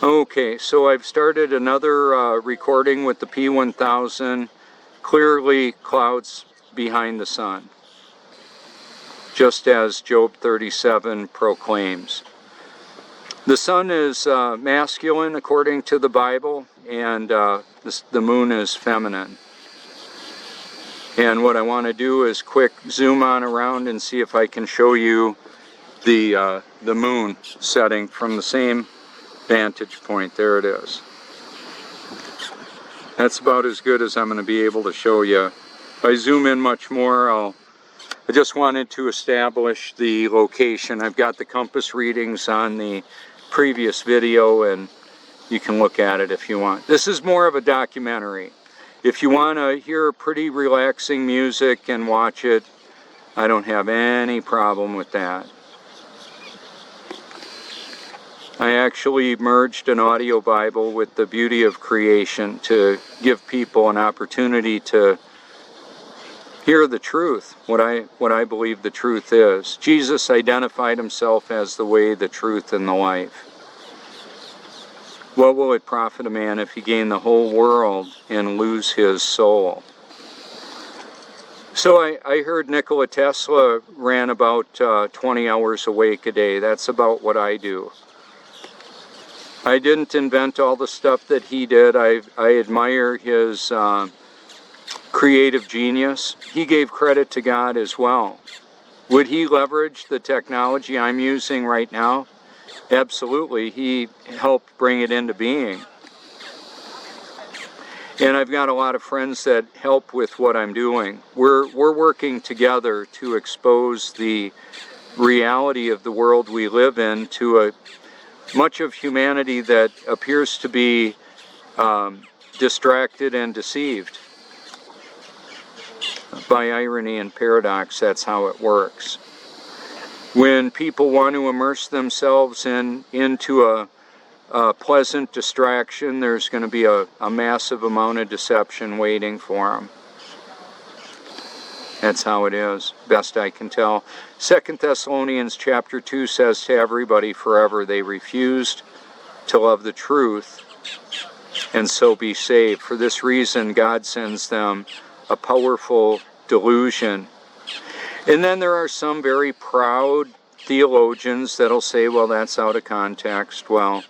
Okay, so I've started another recording with the P1000, clearly clouds behind the sun, just as Job 37 proclaims. The sun is masculine according to the Bible, and the moon is feminine. And what I want to do is quick zoom on around and see if I can show you the moon setting from the same vantage point. There it is. That's about as good as I'm going to be able to show you. If I zoom in much more, I just wanted to establish the location. I've got the compass readings on the previous video, and you can look at it if you want. This is more of a documentary. If you want to hear pretty relaxing music and watch it, I don't have any problem with that. I actually merged an audio Bible with the beauty of creation to give people an opportunity to hear the truth, what I believe the truth is. Jesus identified himself as the way, the truth, and the life. What will it profit a man if he gain the whole world and lose his soul? So I heard Nikola Tesla ran about 20 hours awake a day. That's about what I do. I didn't invent all the stuff that he did. I admire his creative genius. He gave credit to God as well. Would he leverage the technology I'm using right now? Absolutely. He helped bring it into being. And I've got a lot of friends that help with what I'm doing. We're working together to expose the reality of the world we live in to much of humanity that appears to be distracted and deceived. By irony and paradox, that's how it works. When people want to immerse themselves into a pleasant distraction, there's going to be a massive amount of deception waiting for them. That's how it is, best I can tell. 2 Thessalonians chapter 2 says to everybody forever, they refused to love the truth and so be saved. For this reason, God sends them a powerful delusion. And then there are some very proud theologians that'll say, well, that's out of context. Well,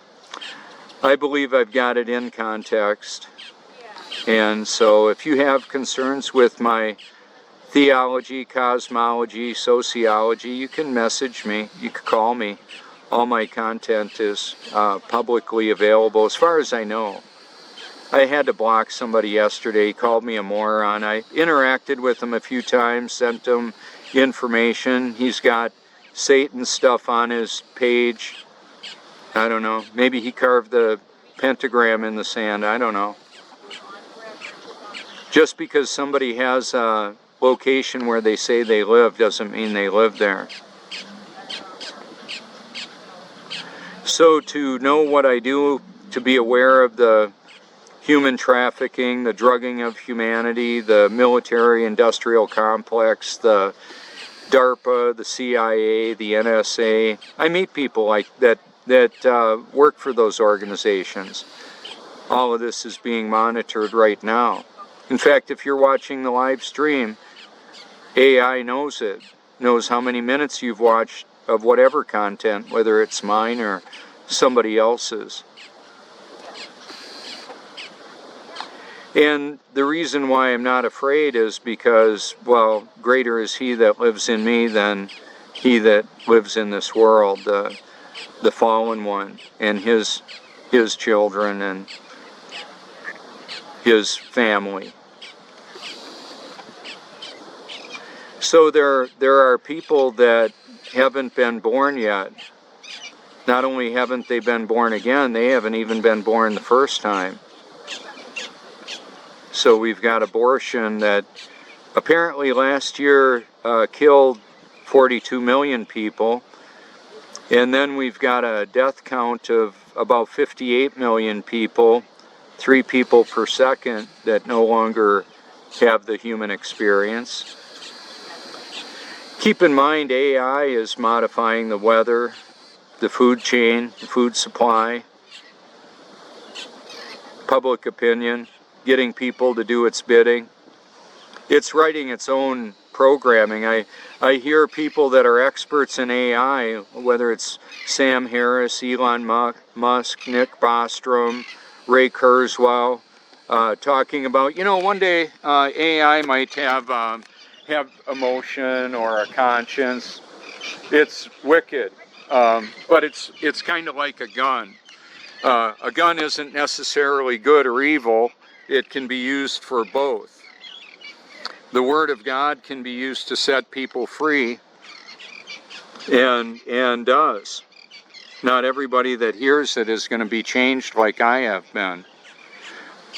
I believe I've got it in context. And so if you have concerns with my theology, cosmology, sociology, you can message me, you can call me. All my content is publicly available as far as I know. I had to block somebody yesterday. He called me a moron. I interacted with him a few times, sent him information. He's got Satan stuff on his page. I don't know. Maybe he carved the pentagram in the sand. I don't know. Just because somebody has a location where they say they live doesn't mean they live there. So to know what I do, to be aware of the human trafficking, the drugging of humanity, the military-industrial complex, the DARPA, the CIA, the NSA. I meet people like that work for those organizations. All of this is being monitored right now. In fact, if you're watching the live stream, AI knows it, knows how many minutes you've watched of whatever content, whether it's mine or somebody else's. And the reason why I'm not afraid is because, well, greater is he that lives in me than he that lives in this world, the fallen one, and his children and his family. So there are people that haven't been born yet. Not only haven't they been born again, they haven't even been born the first time. So we've got abortion that apparently last year killed 42 million people. And then we've got a death count of about 58 million people, 3 people per second that no longer have the human experience. Keep in mind, AI is modifying the weather, the food chain, the food supply. public opinion, getting people to do its bidding. It's writing its own programming. I hear people that are experts in AI, whether it's Sam Harris, Elon Musk, Nick Bostrom, Ray Kurzweil, talking about, one day AI might have emotion or a conscience. It's wicked, but it's kind of like a gun. A gun isn't necessarily good or evil. It can be used for both. The Word of God can be used to set people free, and does. Not everybody that hears it is going to be changed like I have been.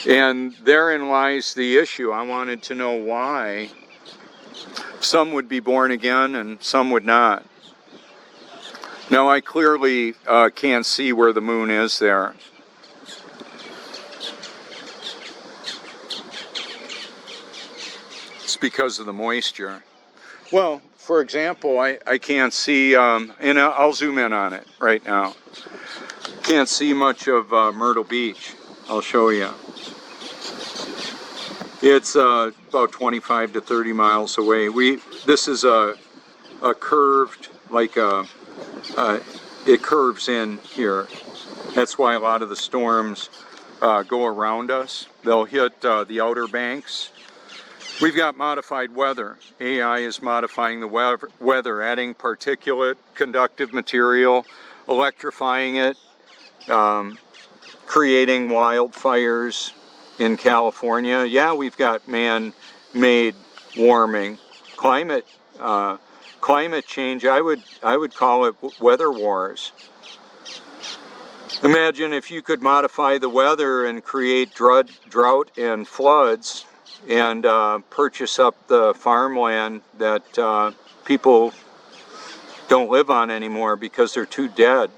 And therein lies the issue. I wanted to know why some would be born again and some would not. Now I clearly can't see where the moon is there. It's because of the moisture. Well, for example, I can't see, and I'll zoom in on it right now. Can't see much of Myrtle Beach. I'll show you. It's about 25 to 30 miles away. This is a curved, like it curves in here. That's why a lot of the storms go around us. They'll hit the Outer Banks. We've got modified weather. AI is modifying the weather, adding particulate, conductive material, electrifying it, creating wildfires in California. Yeah, we've got man-made warming, climate change. I would call it weather wars. Imagine if you could modify the weather and create drought and floods, and purchase up the farmland that people don't live on anymore because they're too dead,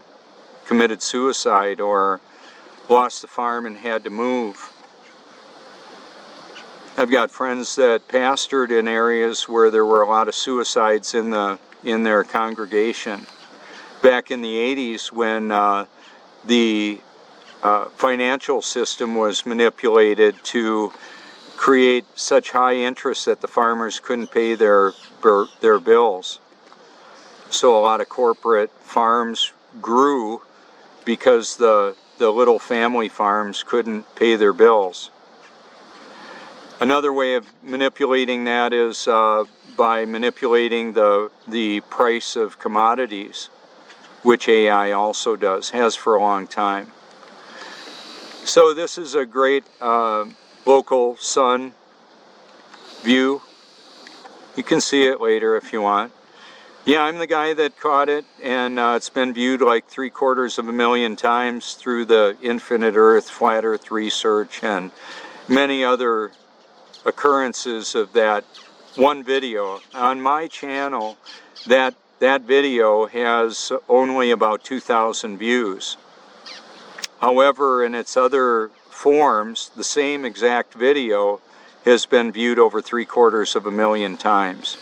committed suicide, or lost the farm and had to move. I've got friends that pastored in areas where there were a lot of suicides in their congregation. Back in the 80s, when the financial system was manipulated to create such high interest that the farmers couldn't pay their bills. So a lot of corporate farms grew because the little family farms couldn't pay their bills. Another way of manipulating that is by manipulating the price of commodities, which AI also has for a long time. So this is a great local sun view. You can see it later if you want. Yeah, I'm the guy that caught it, and it's been viewed like 750,000 times through the Infinite Earth, Flat Earth Research, and many other occurrences of that one video. On my channel, that video has only about 2,000 views. However, in its other forms, the same exact video has been viewed over 750,000 times.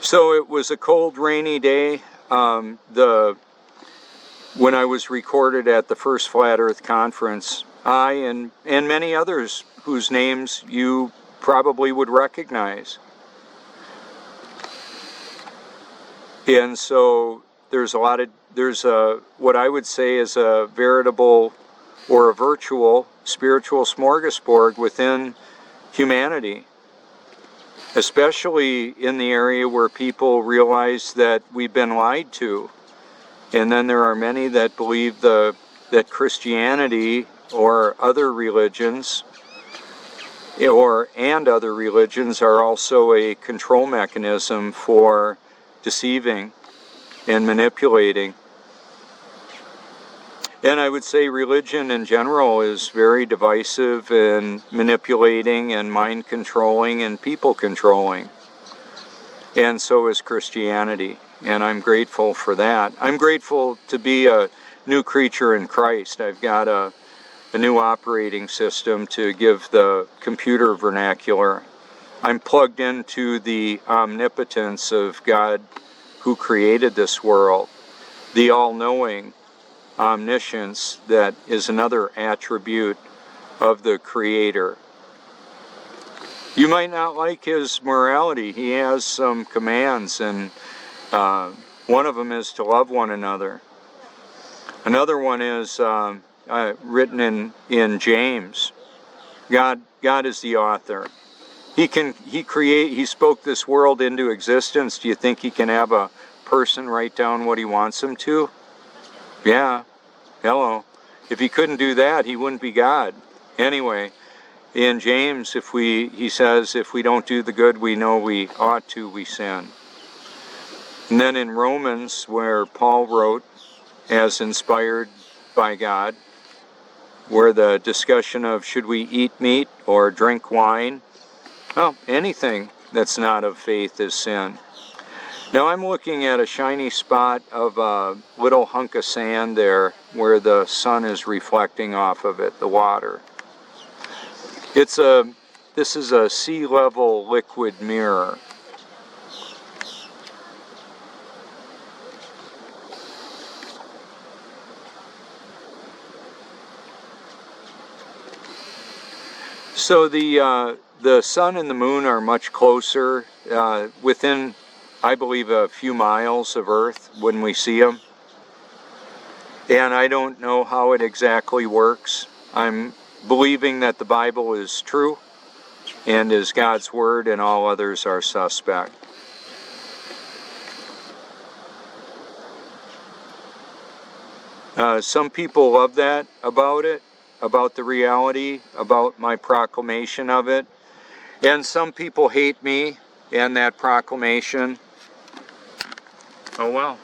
So it was a cold, rainy day. When I was recorded at the first Flat Earth Conference, I and many others whose names you probably would recognize. And so there's what I would say is a veritable or a virtual spiritual smorgasbord within humanity, especially in the area where people realize that we've been lied to. And then there are many that believe that Christianity or other religions and other religions are also a control mechanism for deceiving and manipulating. And I would say religion in general is very divisive and manipulating and mind controlling and people controlling. And so is Christianity. And I'm grateful for that. I'm grateful to be a new creature in Christ. I've got a new operating system, to give the computer vernacular. I'm plugged into the omnipotence of God who created this world. the all-knowing omniscience that is another attribute of the Creator. You might not like his morality. He has some commands, and one of them is to love one another. Another one is written in James. God is the author. He spoke this world into existence. Do you think he can have a person write down what he wants him to? Yeah. Hello. If he couldn't do that, he wouldn't be God. Anyway, in James, he says, if we don't do the good we know we ought to, we sin. And then in Romans, where Paul wrote, as inspired by God, where the discussion of should we eat meat or drink wine, well, anything that's not of faith is sin. Now I'm looking at a shiny spot of a little hunk of sand there where the sun is reflecting off of it, the water. This is a sea level liquid mirror. So the sun and the moon are much closer, within, I believe, a few miles of Earth when we see them. And I don't know how it exactly works. I'm believing that the Bible is true and is God's word, and all others are suspect. Some people love that about the reality, about my proclamation of it. And some people hate me and that proclamation. Oh well.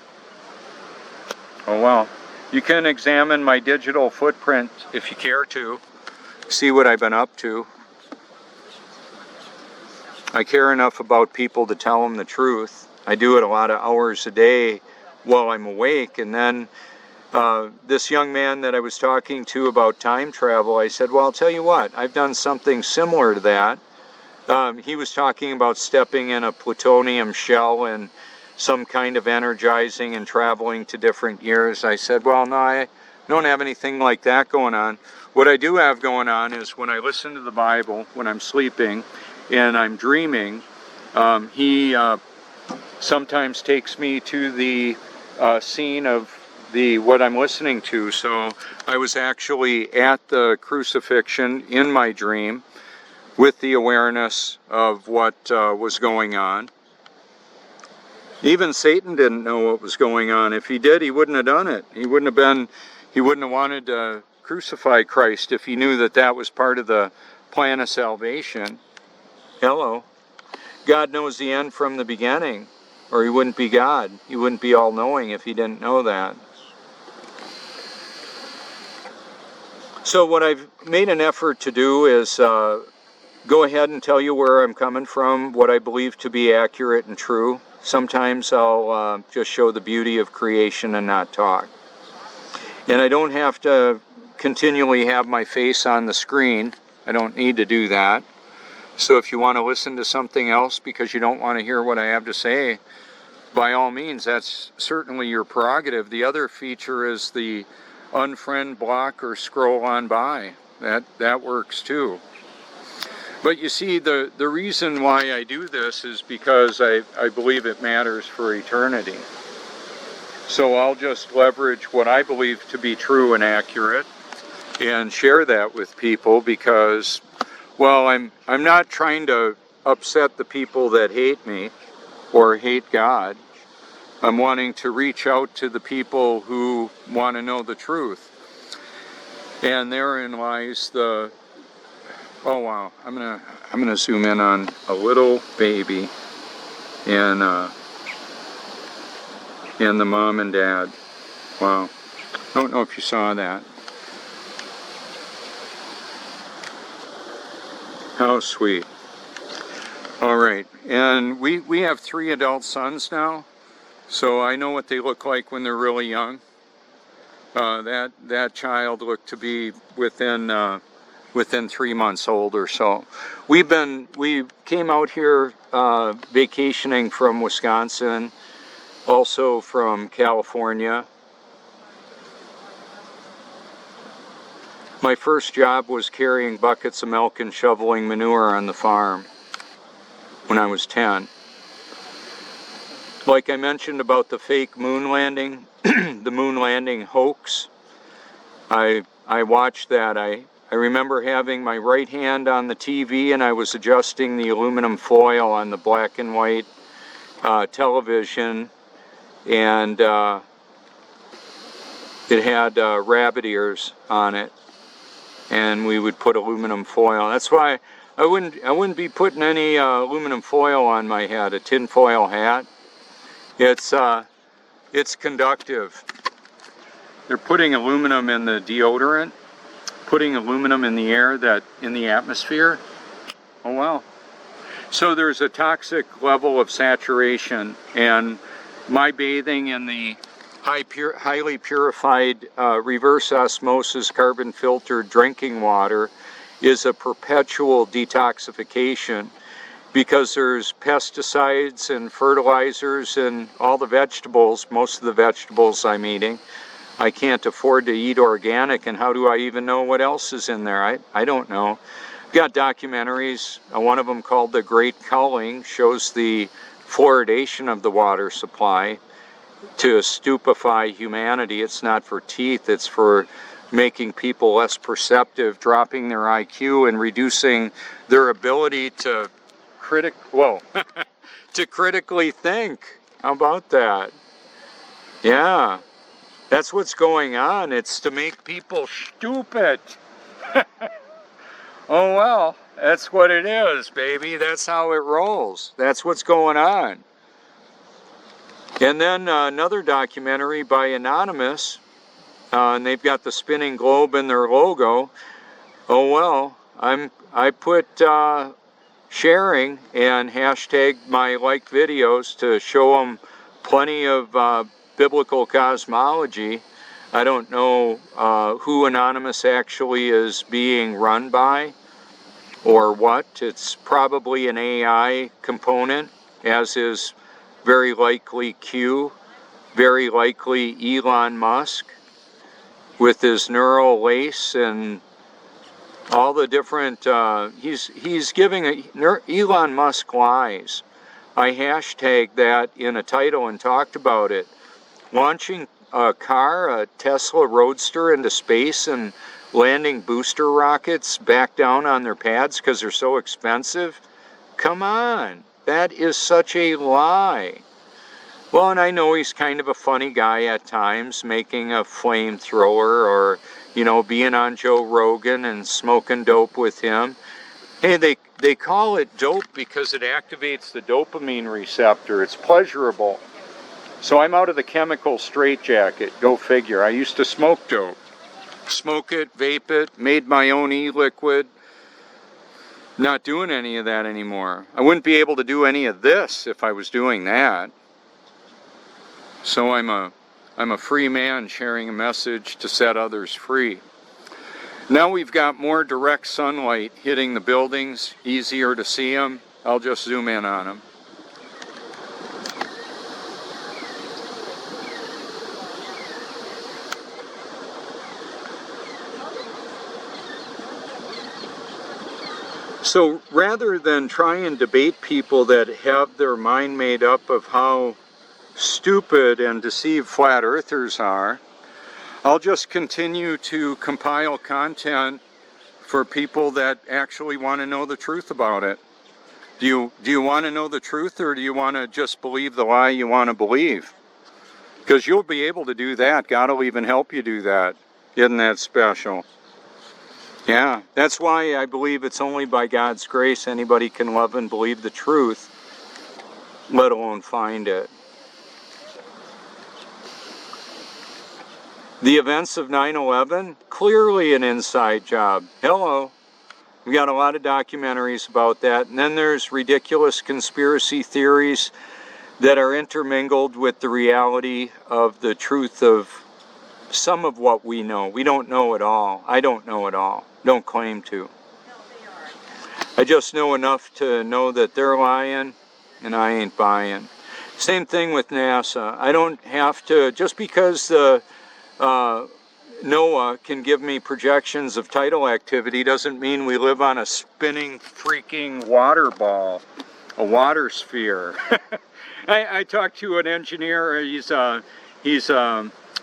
Oh well. You can examine my digital footprint if you care to. See what I've been up to. I care enough about people to tell them the truth. I do it a lot of hours a day while I'm awake. And then this young man that I was talking to about time travel, I said, well, I'll tell you what, I've done something similar to that. He was talking about stepping in a plutonium shell and some kind of energizing and traveling to different years. I said, well, no, I don't have anything like that going on. What I do have going on is when I listen to the Bible, when I'm sleeping and I'm dreaming, he sometimes takes me to the scene of what I'm listening to. So I was actually at the crucifixion in my dream with the awareness of what was going on. Even Satan didn't know what was going on. If he did, he wouldn't have done it. He wouldn't have wanted to crucify Christ if he knew that that was part of the plan of salvation. Hello. God knows the end from the beginning, or he wouldn't be God. He wouldn't be all-knowing if he didn't know that. So what I've made an effort to do is go ahead and tell you where I'm coming from, what I believe to be accurate and true. Sometimes I'll just show the beauty of creation and not talk. And I don't have to continually have my face on the screen. I don't need to do that. So if you want to listen to something else because you don't want to hear what I have to say, by all means, that's certainly your prerogative. The other feature is the unfriend, block, or scroll on by. That works too. But you see, the reason why I do this is because I believe it matters for eternity. So I'll just leverage what I believe to be true and accurate and share that with people because, well, I'm not trying to upset the people that hate me or hate God. I'm wanting to reach out to the people who want to know the truth. And therein lies the... Oh wow, I'm gonna zoom in on a little baby and the mom and dad. Wow. I don't know if you saw that. How sweet. All right, and we have 3 adult sons now, so I know what they look like when they're really young. That child looked to be within 3 months old or so. We came out here vacationing from Wisconsin, also from California, My first job was carrying buckets of milk and shoveling manure on the farm when I was 10. Like I mentioned about the fake moon landing, the moon landing hoax, I watched that. I remember having my right hand on the TV and I was adjusting the aluminum foil on the black and white television, and it had rabbit ears on it, and we would put aluminum foil. That's why I wouldn't be putting any aluminum foil on my head, a tin foil hat. It's conductive. They're putting aluminum in the deodorant, putting aluminum in the air, in the atmosphere. Oh well. So there's a toxic level of saturation, and my bathing in the highly purified reverse osmosis carbon filtered drinking water is a perpetual detoxification, because there's pesticides and fertilizers in all the vegetables, most of the vegetables I'm eating. I can't afford to eat organic, and how do I even know what else is in there? I don't know. I've got documentaries, one of them called The Great Culling, shows the fluoridation of the water supply to stupefy humanity. It's not for teeth, it's for making people less perceptive, dropping their IQ and reducing their ability to to critically think. How about that? Yeah, that's what's going on. It's to make people stupid. Oh well, that's what it is, baby. That's how it rolls. That's what's going on. And then another documentary by Anonymous, and they've got the spinning globe in their logo. Oh well, I put sharing and hashtag my like videos to show them plenty of biblical cosmology. I don't know who Anonymous actually is being run by or what. It's probably an AI component, as is very likely Q, very likely Elon Musk with his neural lace and all the different, he's giving Elon Musk lies. I hashtagged that in a title and talked about it. Launching a car, a Tesla Roadster, into space and landing booster rockets back down on their pads because they're so expensive. Come on, that is such a lie. Well, and I know he's kind of a funny guy at times, making a flamethrower or, you know, being on Joe Rogan and smoking dope with him. Hey, they call it dope because it activates the dopamine receptor. It's pleasurable. So I'm out of the chemical straitjacket. Go figure. I used to smoke dope. Smoke it, vape it, made my own e-liquid. Not doing any of that anymore. I wouldn't be able to do any of this if I was doing that. So I'm a free man sharing a message to set others free. Now we've got more direct sunlight hitting the buildings, easier to see them. I'll just zoom in on them. So rather than try and debate people that have their mind made up of how stupid and deceived flat earthers are, I'll just continue to compile content for people that actually want to know the truth about it. Do you want to know the truth, or do you want to just believe the lie you want to believe? Because you'll be able to do that. God will even help you do that. Isn't that special? Yeah, that's why I believe it's only by God's grace anybody can love and believe the truth, let alone find it. The events of 9/11, clearly an inside job. Hello. We got a lot of documentaries about that. And then there's ridiculous conspiracy theories that are intermingled with the reality of the truth of some of what we know. We don't know it all. I don't know it all. Don't claim to. I just know enough to know that they're lying and I ain't buying. Same thing with NASA. I don't have to, just because the NOAA can give me projections of tidal activity doesn't mean we live on a spinning freaking water ball, a water sphere. I talked to an engineer. He's a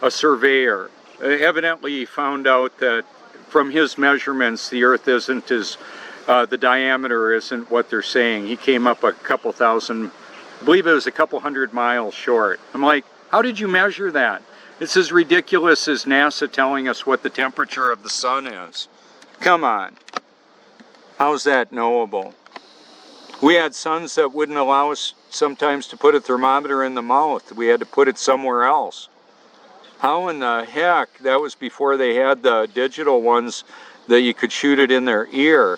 surveyor. Evidently, he found out that from his measurements, the Earth isn't as the diameter isn't what they're saying. He came up a couple thousand, I believe it was a couple hundred miles short. I'm like, how did you measure that? It's as ridiculous as NASA telling us what the temperature of the sun is. Come on. How's that knowable? We had suns that wouldn't allow us sometimes to put a thermometer in the mouth. We had to put it somewhere else. How in the heck? That was before they had the digital ones that you could shoot it in their ear.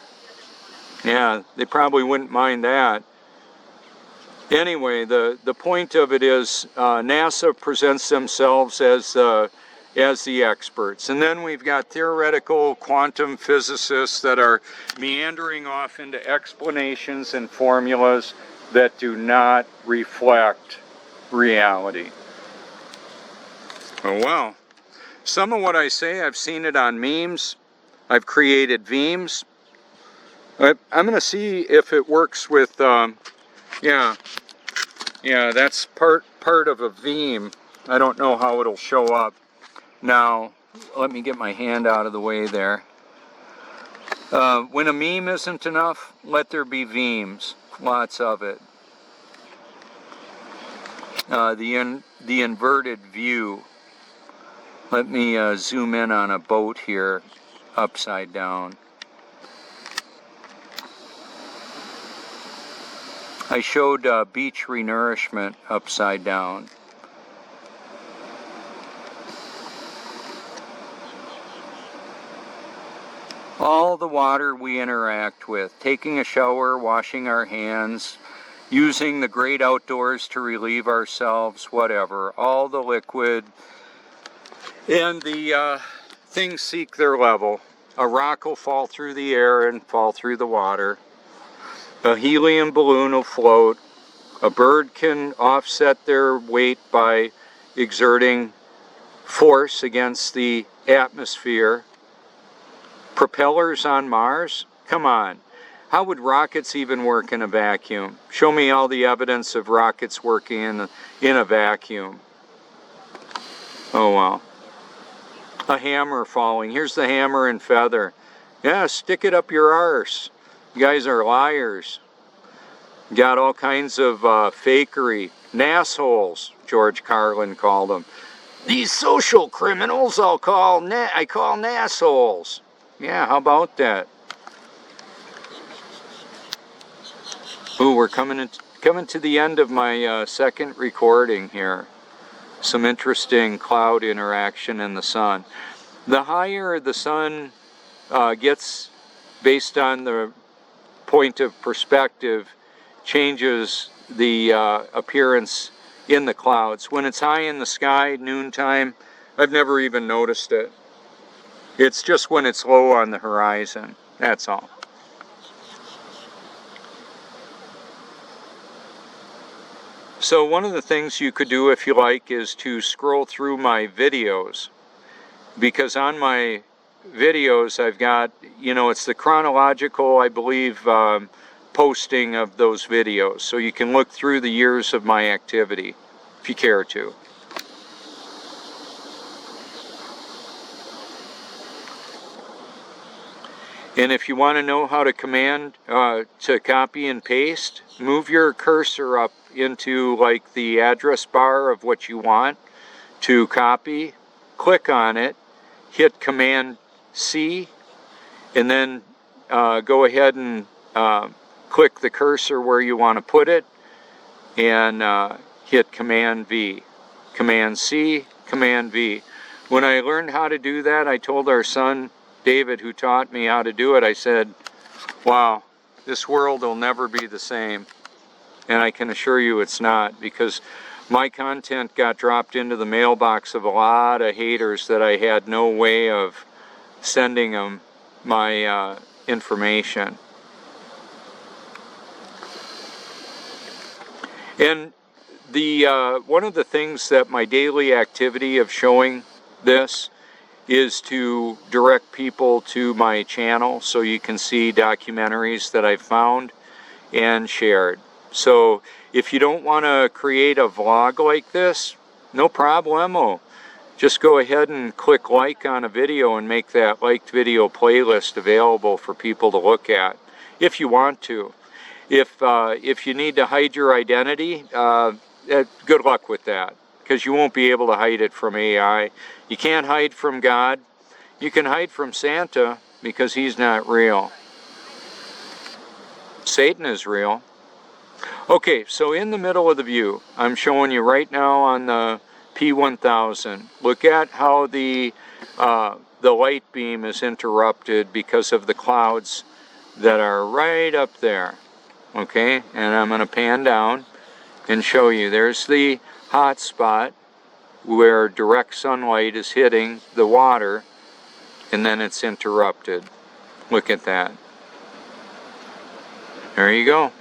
Yeah, they probably wouldn't mind that. Anyway, the point of it is NASA presents themselves as the experts. And then we've got theoretical quantum physicists that are meandering off into explanations and formulas that do not reflect reality. Oh well. Some of what I say, I've seen it on memes. I've created memes. I'm going to see if it works with... Yeah, that's part of a meme. I don't know how it'll show up. Now, let me get my hand out of the way there. When a meme isn't enough, let there be memes. Lots of it. The inverted view. Let me zoom in on a boat here, upside down. I showed beach renourishment upside down. All the water we interact with, taking a shower, washing our hands, using the great outdoors to relieve ourselves, whatever, all the liquid, and the things seek their level. A rock will fall through the air and fall through the water. A helium balloon will float. A bird can offset their weight by exerting force against the atmosphere. Propellers on Mars? Come on. How would rockets even work in a vacuum? Show me all the evidence of rockets working in a vacuum. Oh well. A hammer falling. Here's the hammer and feather. Yeah, stick it up your arse. You guys are liars. Got all kinds of fakery. Nassholes, George Carlin called them. These social criminals I call nassholes. Yeah, how about that? Ooh, we're coming to the end of my second recording here. Some interesting cloud interaction in the sun. The higher the sun gets based on the point of perspective, changes the appearance in the clouds. When it's high in the sky, noontime, I've never even noticed it. It's just when it's low on the horizon. That's all. So one of the things you could do if you like is to scroll through my videos, because on my videos I've got, it's the chronological, I believe, posting of those videos, so you can look through the years of my activity if you care to. And if you want to know how to to copy and paste, move your cursor up into like the address bar of what you want to copy, click on it, hit Command C, and then go ahead and click the cursor where you want to put it, and hit Command V. Command C, Command V. When I learned how to do that, I told our son, David, who taught me how to do it, I said, wow, this world will never be the same. And I can assure you it's not, because my content got dropped into the mailbox of a lot of haters that I had no way of sending them my information. And the one of the things that my daily activity of showing this is to direct people to my channel so you can see documentaries that I've found and shared. So if you don't want to create a vlog like this, no problemo. Just go ahead and click like on a video and make that liked video playlist available for people to look at if you want to. If you need to hide your identity, good luck with that, because you won't be able to hide it from AI. You can't hide from God. You can hide from Santa because he's not real. Satan is real. Okay, so in the middle of the view, I'm showing you right now on the P1000. Look at how the light beam is interrupted because of the clouds that are right up there. Okay, and I'm going to pan down and show you. There's the hot spot where direct sunlight is hitting the water, and then it's interrupted. Look at that. There you go.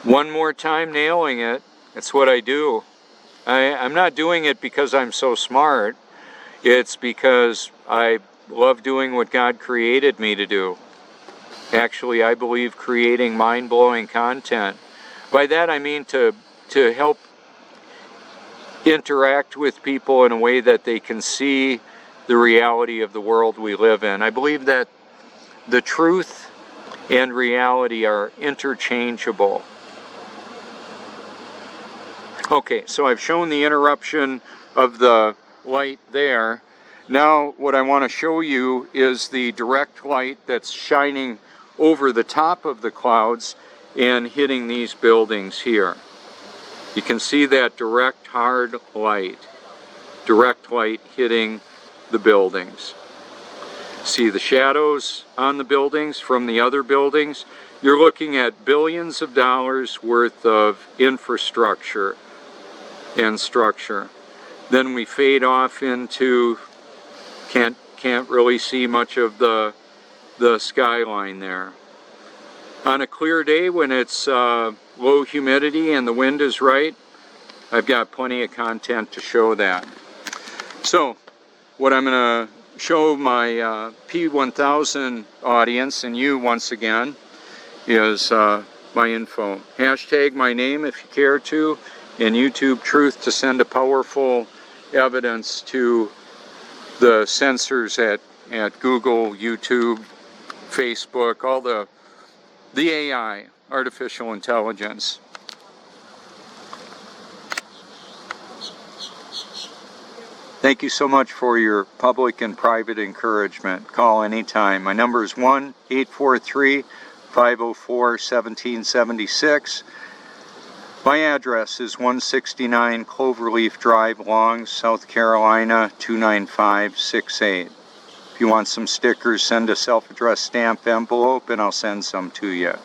One more time nailing it. That's what I do. I'm not doing it because I'm so smart. It's because I love doing what God created me to do. Actually, I believe creating mind-blowing content. By that I mean to help interact with people in a way that they can see the reality of the world we live in. I believe that the truth and reality are interchangeable. Okay, so I've shown the interruption of the light there. Now what I want to show you is the direct light that's shining over the top of the clouds and hitting these buildings here. You can see that direct hard light. Direct light hitting the buildings. See the shadows on the buildings from the other buildings? You're looking at billions of dollars worth of infrastructure and structure. Then we fade off into, can't really see much of the skyline there. On a clear day when it's low humidity and the wind is right, I've got plenty of content to show that. So what I'm going to show my P1000 audience and you once again is my info. Hashtag my name if you care to, and YouTube Truth to send a powerful evidence to the censors at Google, YouTube, Facebook, all the AI, artificial intelligence. Thank you so much for your public and private encouragement. Call anytime. My number is 1-843-504-1776. My address is 169 Cloverleaf Drive, Long, South Carolina 29568. If you want some stickers, send a self-addressed stamp envelope and I'll send some to you.